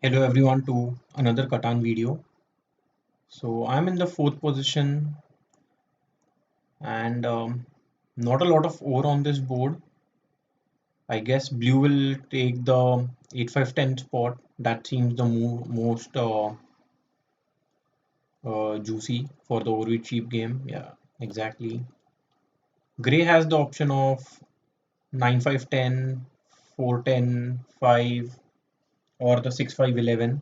Hello everyone to another Catan video. So I'm in the fourth position and not a lot of ore on this board. I guess blue will take the 8-5-10 spot. That seems the most juicy for the ore cheap game. Yeah, exactly. Gray has the option of 9-5-10, 4-10, 5 or the 6-5-11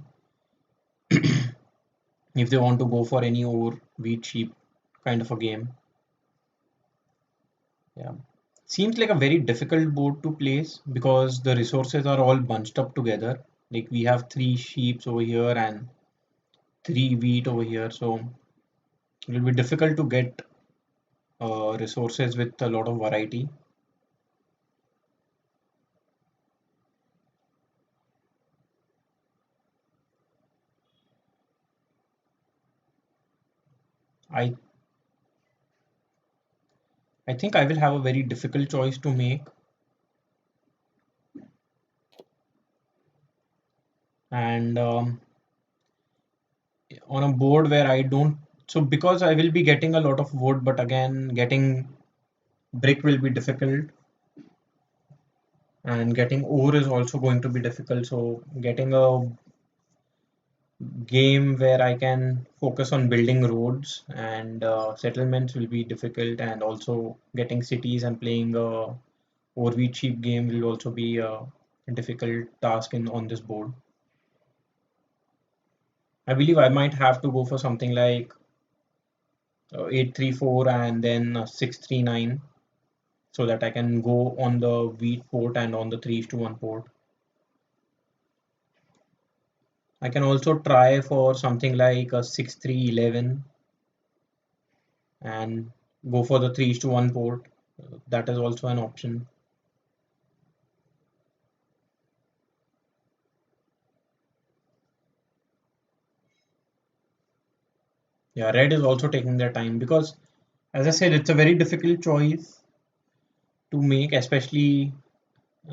if they want to go for any ore wheat cheap kind of a game. Yeah. Seems like a very difficult board to place because the resources are all bunched up together. Like we have three sheep over here and three wheat over here, so it will be difficult to get resources with a lot of variety. I I think I will have a very difficult choice to make, and on a board where I don't. So because I will be getting a lot of wood, but again getting brick will be difficult, and getting ore is also going to be difficult. So getting a game where I can focus on building roads and settlements will be difficult, and also getting cities and playing a overly cheap game will also be a difficult task in on this board. I believe I might have to go for something like 8-3-4 and then 6-3-9 so that I can go on the wheat port and on the 3-1 port. I can also try for something like a 6-3-11 and go for the 3-1 port. That is also an option. Yeah, red is also taking their time because, as I said, it's a very difficult choice to make, especially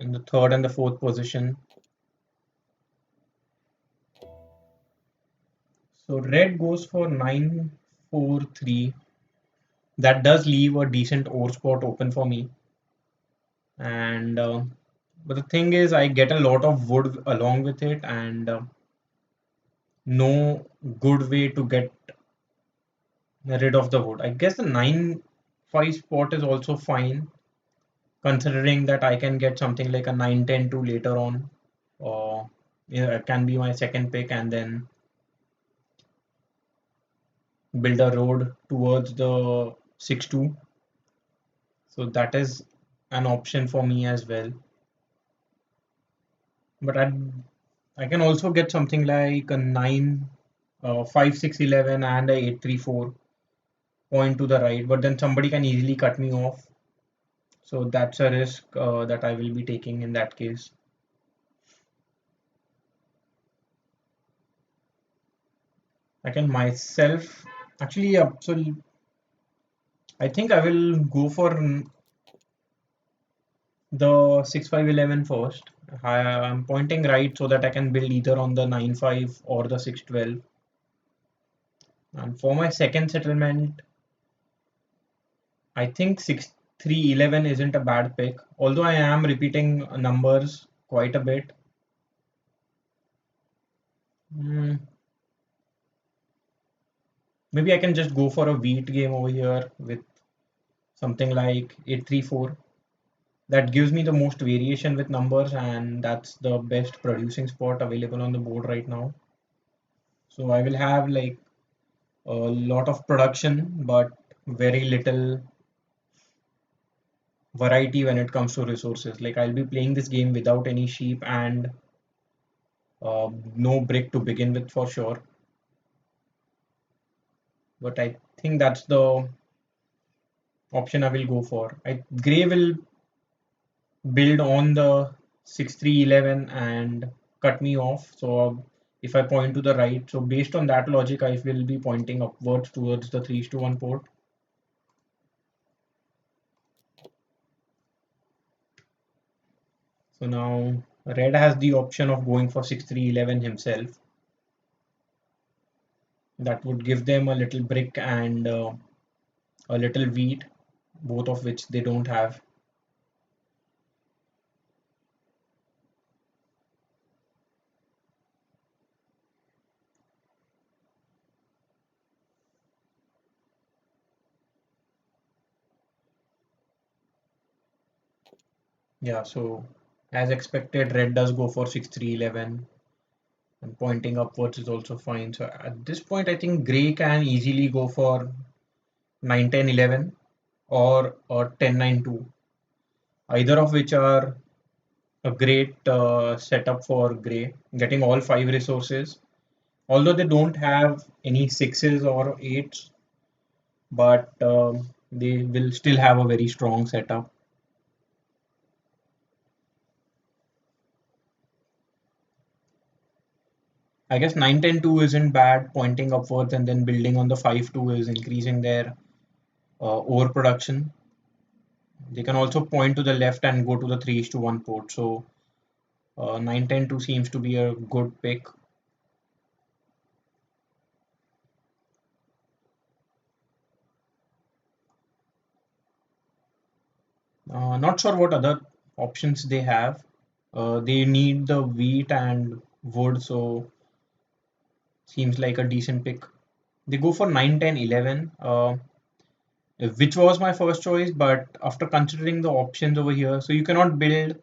in the third and the fourth position. So red goes for 9-4-3. That does leave a decent ore spot open for me. And but the thing is, I get a lot of wood along with it, and no good way to get rid of the wood. I guess the 9-5 spot is also fine, considering that I can get something like a 9-10-2 later on, or yeah, it can be my second pick and then build a road towards the 6-2. So that is an option for me as well. But I can also get something like a 5-6-11 and a 8-3-4 point to the right, but then somebody can easily cut me off. So that's a risk that I will be taking in that case. I can myself actually, yeah, so I think I will go for the 6-5-11 first. I'm pointing right so that I can build either on the 9-5 or the 6-12. And for my second settlement, I think 6-3-11 isn't a bad pick. Although I am repeating numbers quite a bit. Hmm, maybe I can just go for a wheat game over here with something like 8-3-4. That gives me the most variation with numbers, and that's the best producing spot available on the board right now. So I will have like a lot of production, but very little variety when it comes to resources. Like I'll be playing this game without any sheep and no brick to begin with for sure. But I think that's the option I will go for. Gray will build on the 6-3-11 and cut me off. So if I point to the right, so based on that logic, I will be pointing upwards towards the 3-1 port. So now Red has the option of going for 6-3-11 himself. That would give them a little brick and a little wheat, both of which they don't have. Yeah, so as expected, red does go for 6-3-11, and pointing upwards is also fine. So at this point, I think gray can easily go for 9-10-11 or 10-9-2, either of which are a great setup for gray, getting all five resources. Although they don't have any sixes or eights, but they will still have a very strong setup. I guess 9-10-2 isn't bad, pointing upwards and then building on the 5-2 is increasing their overproduction. They can also point to the left and go to the 3:1 port. So 9-10-2 seems to be a good pick. Not sure what other options they have. They need the wheat and wood, so seems like a decent pick. They go for 9-10-11, which was my first choice, but after considering the options over here, so you cannot build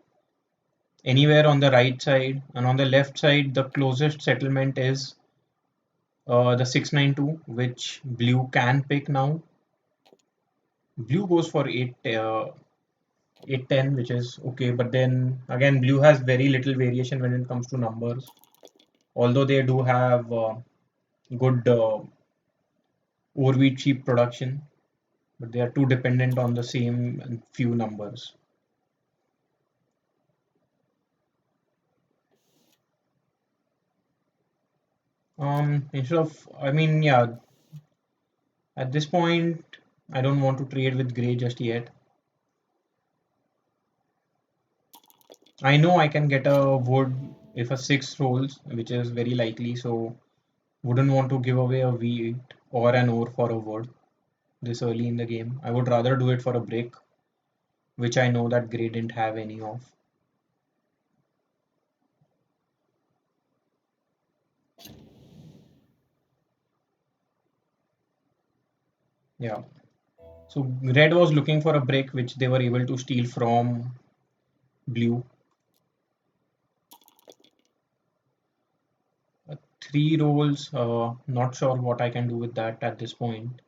anywhere on the right side, and on the left side, the closest settlement is the 6-9-2, which blue can pick now. Blue goes for 8-10, which is okay, but then again, blue has very little variation when it comes to numbers, although they do have good overwheat sheep production, but they are too dependent on the same few numbers. Instead of, I mean, yeah, at this point, I don't want to trade with gray just yet. I know I can get a wood if a 6 rolls, which is very likely, so wouldn't want to give away a wheat or an ore for a wood this early in the game. I would rather do it for a brick, which I know that gray didn't have any of. Yeah. So red was looking for a brick, which they were able to steal from blue. 3 rolls, not sure what I can do with that at this point.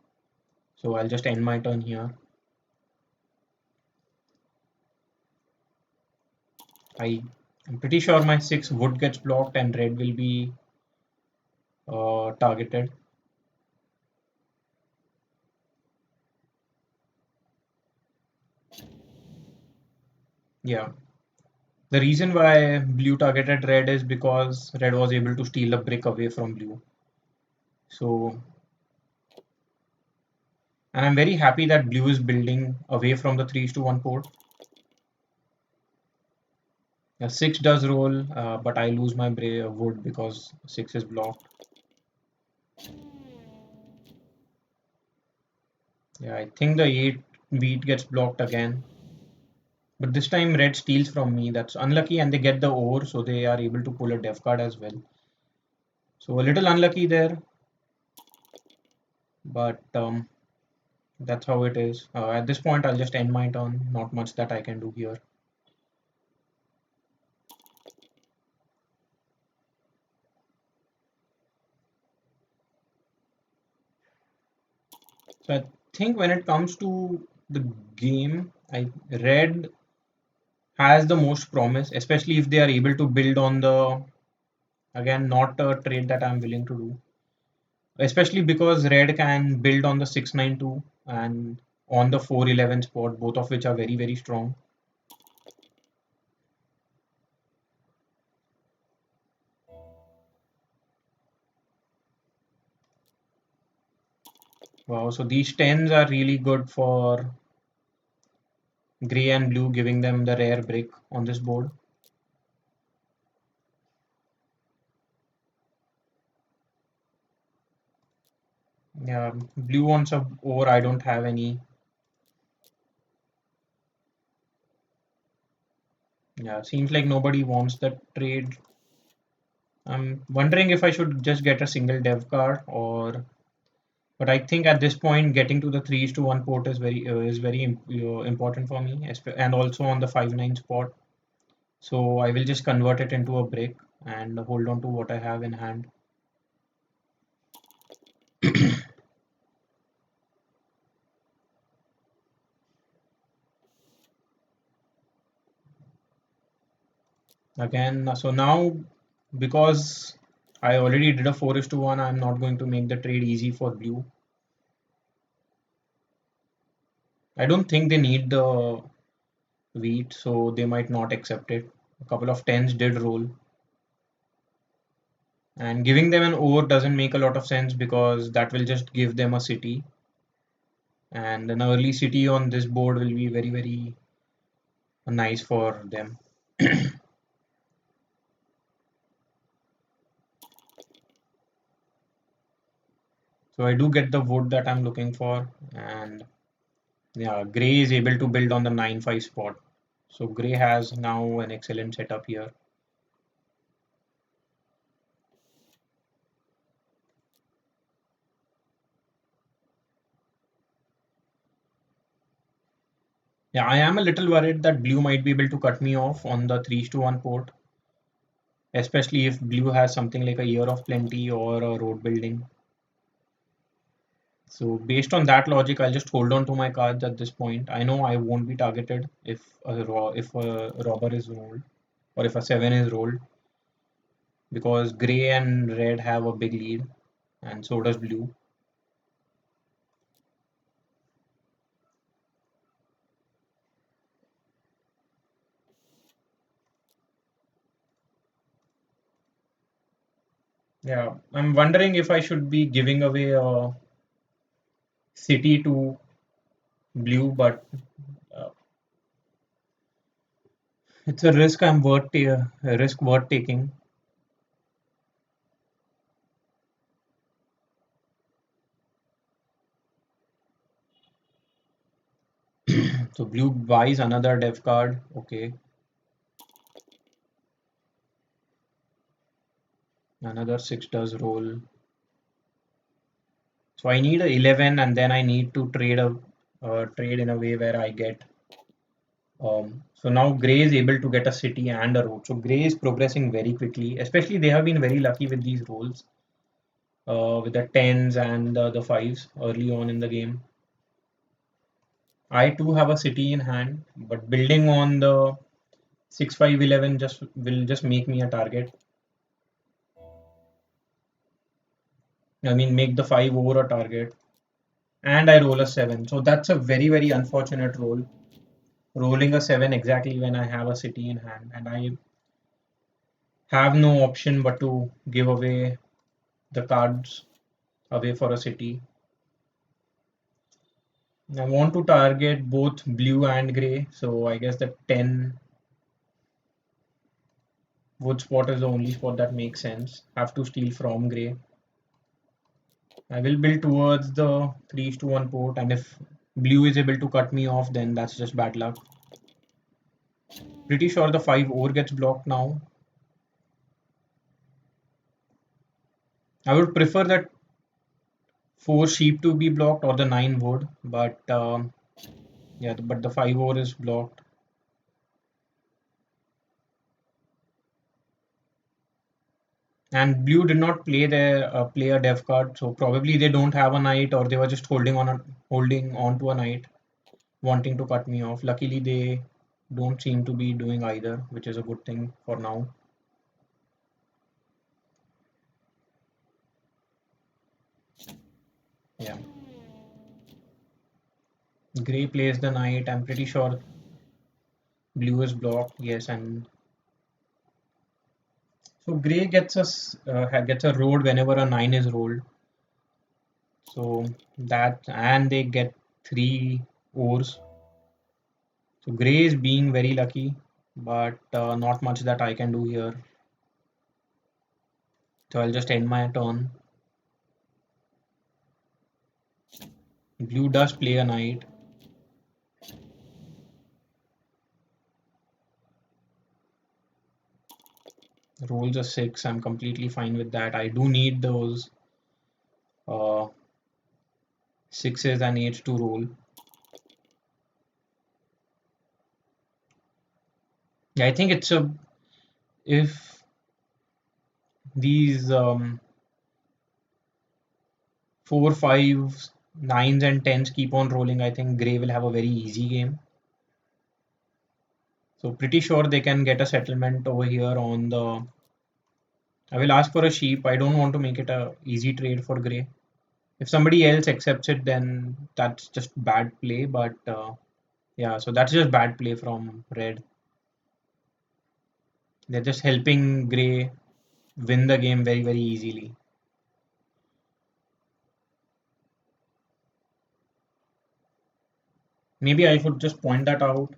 So I'll just end my turn here. I'm pretty sure my 6 wood gets blocked and red will be targeted. Yeah. The reason why blue targeted red is because red was able to steal a brick away from blue. So, and I'm very happy that blue is building away from the 3:1 port. Yeah, 6 does roll, but I lose my wood because 6 is blocked. Yeah, I think the 8 wheat gets blocked again. But this time red steals from me. That's unlucky and they get the ore, so they are able to pull a dev card as well. So a little unlucky there, but that's how it is. At this point, I'll just end my turn. Not much that I can do here. So I think when it comes to the game, red has the most promise, especially if they are able to build on the, again, not a trade that I'm willing to do. Especially because red can build on the 6-9-2 and on the 4-11 spot, both of which are very, very strong. Wow, so these 10s are really good for gray and blue, giving them the rare brick on this board. Yeah, blue wants a ore. I don't have any. Yeah, seems like nobody wants that trade. I'm wondering if I should just get a single dev card or. But I think at this point, getting to the 3:1 port is very important for me, and also on the 5-9 spot. So I will just convert it into a brick and hold on to what I have in hand. Again, so now because I already did a 4:1, I'm not going to make the trade easy for blue. I don't think they need the wheat, so they might not accept it. A couple of tens did roll, and giving them an ore doesn't make a lot of sense because that will just give them a city, and an early city on this board will be very, very nice for them. So I do get the wood that I'm looking for, and yeah, Gray is able to build on the 9-5 spot. So Gray has now an excellent setup here. Yeah, I am a little worried that Blue might be able to cut me off on the 3:1 port, especially if Blue has something like a Year of Plenty or a road building. So based on that logic, I'll just hold on to my cards at this point. I know I won't be targeted if a robber is rolled or if a 7 is rolled because Gray and Red have a big lead and so does Blue. Yeah, I'm wondering if I should be giving away a city to Blue, but uh, it's a risk worth taking. So Blue buys another dev card. Okay, another 6 does roll. So I need a 11, and then I need to trade in a way where I get. So now Gray is able to get a city and a road. So Gray is progressing very quickly. Especially they have been very lucky with these rolls, with the tens and the fives early on in the game. I too have a city in hand, but building on the 6-5-11 just will just make me a target. I mean, make the 5 over a target, and I roll a 7. So that's a very, very unfortunate roll. Rolling a 7 exactly when I have a city in hand, and I have no option but to give away the cards away for a city. I want to target both blue and gray, so I guess the 10 wood spot is the only spot that makes sense. Have to steal from gray. I will build towards the 3:1 port, and if blue is able to cut me off, then that's just bad luck. Pretty sure the 5 ore gets blocked now. I would prefer that 4 sheep to be blocked or the 9 wood, but yeah, but the 5 ore is blocked. And blue did not play a dev card, so probably they don't have a knight or they were just holding on to a knight, wanting to cut me off. Luckily, they don't seem to be doing either, which is a good thing for now. Yeah, gray plays the knight. I'm pretty sure blue is blocked. Yes, and so gray gets a road whenever a 9 is rolled. So that and they get 3 ores. So gray is being very lucky, but not much that I can do here. So I'll just end my turn. Blue does play a knight. Rolls a 6. I'm completely fine with that. I do need those uh, sixes and eights to roll. Yeah, I think it's a if these four, fives, nines, and tens keep on rolling, I think Gray will have a very easy game. So pretty sure they can get a settlement over here on the. I will ask for a sheep. I don't want to make it a easy trade for Gray. If somebody else accepts it, then that's just bad play. But yeah, so that's just bad play from Red. They're just helping Gray win the game very, very easily. Maybe I should just point that out.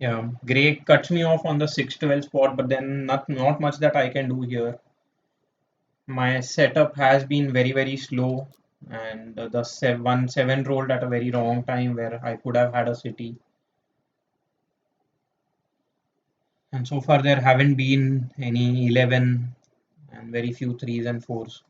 Yeah, Gray cuts me off on the 6-12 spot, but then not much that I can do here. My setup has been very, very slow, and the 1-7 rolled at a very wrong time where I could have had a city. And so far, there haven't been any 11 and very few threes and fours.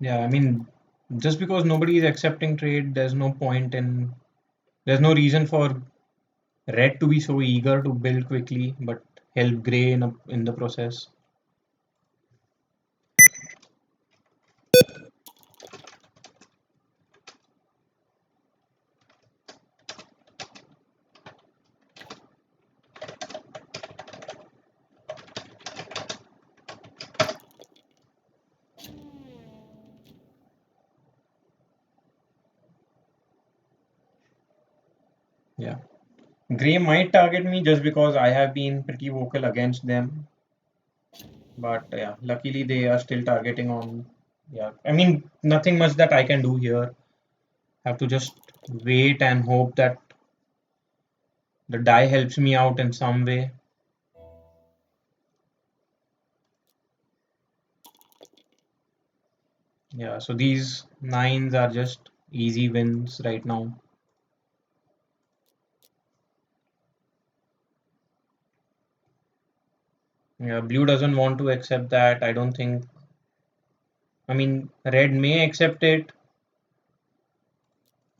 Yeah, I mean, just because nobody is accepting trade, there's no reason for Red to be so eager to build quickly, but help Gray in the process. Yeah. Gray might target me just because I have been pretty vocal against them. But yeah, luckily they are still targeting on. Yeah, I mean, nothing much that I can do here. Have to just wait and hope that the die helps me out in some way. Yeah, so these nines are just easy wins right now. Yeah, blue doesn't want to accept that. I don't think. I mean, red may accept it.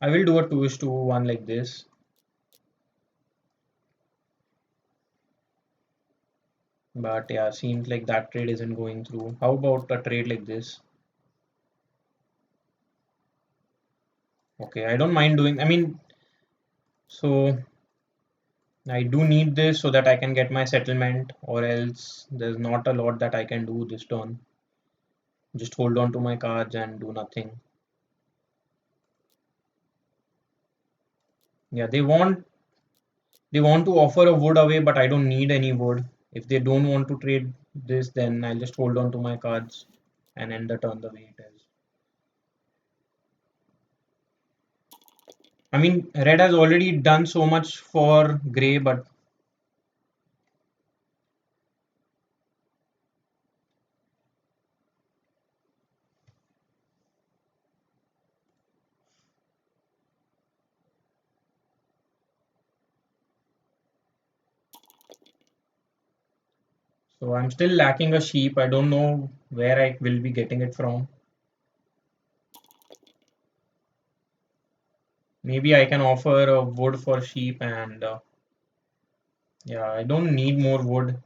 I will do a 2:1 like this. But yeah, seems like that trade isn't going through. How about a trade like this? Okay, I don't mind doing. I mean, so I do need this so that I can get my settlement, or else there's not a lot that I can do this turn. Just hold on to my cards and do nothing. Yeah, they want to offer a wood away, but I don't need any wood. If they don't want to trade this, then I'll just hold on to my cards and end the turn the way it is. I mean, red has already done so much for gray, but So I'm still lacking a sheep. I don't know where I will be getting it from. Maybe I can offer a wood for sheep and yeah, I don't need more wood.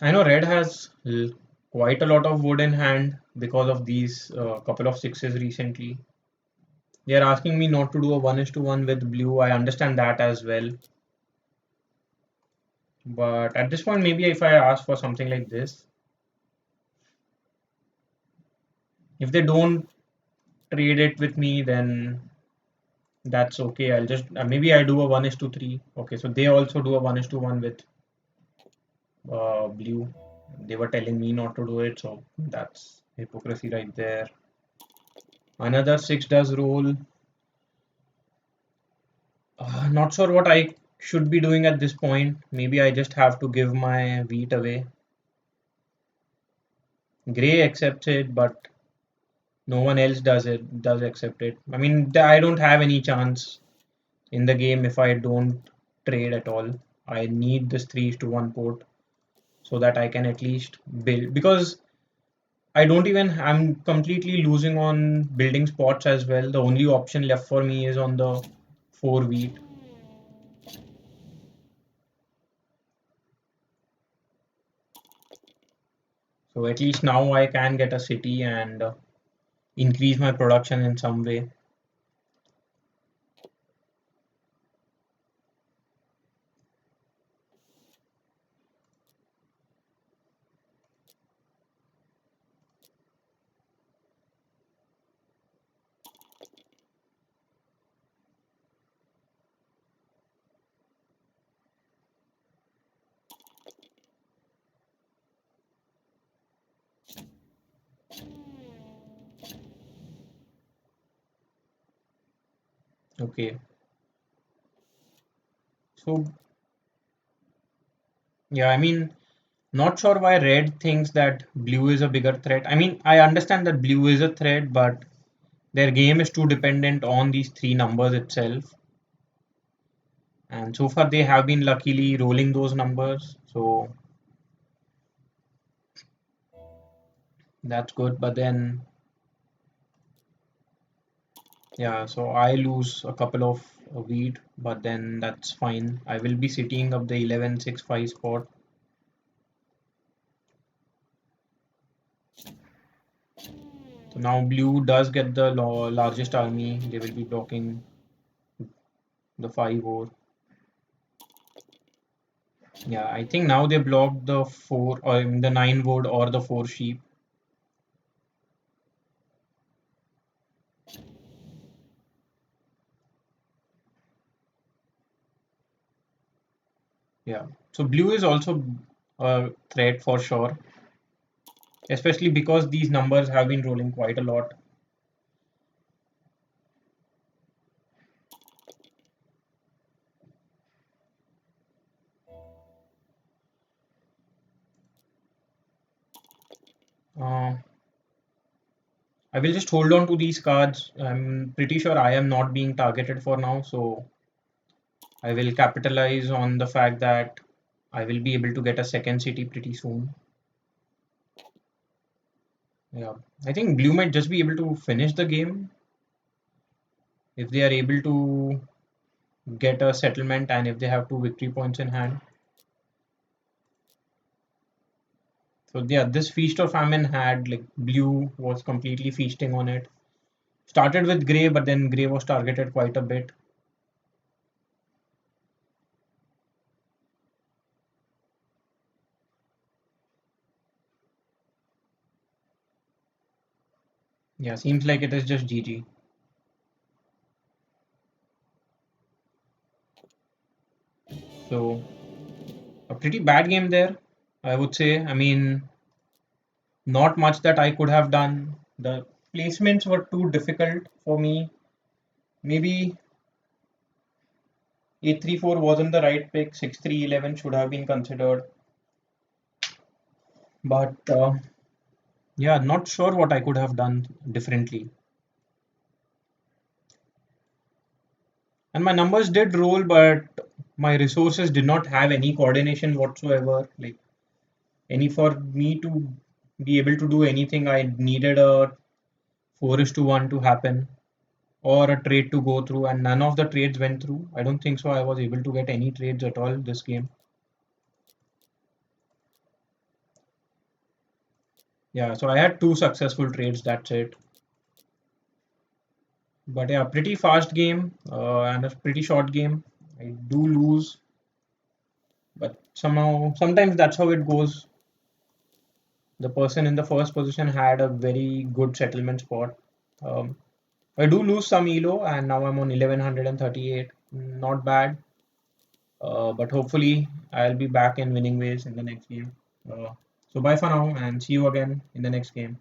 I know red has quite a lot of wood in hand because of these couple of sixes recently. They are asking me not to do a 1:1 with blue. I understand that as well. But at this point, maybe if I ask for something like this, if they don't trade it with me, then that's okay. I'll just maybe I do a 1:3. Okay, so they also do a 1:1 with blue. They were telling me not to do it, so that's hypocrisy right there. Another six does roll. Not sure what I should be doing at this point. Maybe I just have to give my wheat away. Gray accepts it, but no one else does accept it. I mean, I don't have any chance in the game if I don't trade at all. I need this 3:1 port so that I can at least build because I'm completely losing on building spots as well. The only option left for me is on the 4 wheat. So at least now I can get a city and increase my production in some way. Okay. So yeah, I mean, not sure why red thinks that blue is a bigger threat. I mean, I understand that blue is a threat, but their game is too dependent on these three numbers itself. And so far, they have been luckily rolling those numbers. So that's good. But then, yeah, so I lose a couple of wheat, but then that's fine. I will be sitting up the 11-6-5 spot. So now blue does get the largest army. They will be blocking the 5 ore. Yeah, I think now they blocked the 4 or the 9 wood or the 4 sheep. Yeah. So blue is also a threat for sure, especially because these numbers have been rolling quite a lot. Uh, I will just hold on to these cards. I'm pretty sure I am not being targeted for now, so I will capitalize on the fact that I will be able to get a second city pretty soon. Yeah, I think blue might just be able to finish the game if they are able to get a settlement and if they have 2 victory points in hand. So yeah, this feast or famine had like blue was completely feasting on it. Started with gray, but then gray was targeted quite a bit. Yeah, seems like it is just GG. So a pretty bad game there, I would say. I mean, not much that I could have done. The placements were too difficult for me. Maybe 8-3-4 wasn't the right pick. 6-3-11 should have been considered. But yeah, not sure what I could have done differently. And my numbers did roll, but my resources did not have any coordination whatsoever. Like any for me to be able to do anything, I needed a 4:1 to happen or a trade to go through, and none of the trades went through. I don't think so. I was able to get any trades at all this game. Yeah, so I had two successful trades. That's it. But yeah, pretty fast game and a pretty short game. I do lose, but somehow, sometimes that's how it goes. The person in the first position had a very good settlement spot. Um, I do lose some elo, and now I'm on 1138. Not bad, but hopefully I'll be back in winning ways in the next game. So bye for now, and see you again in the next game.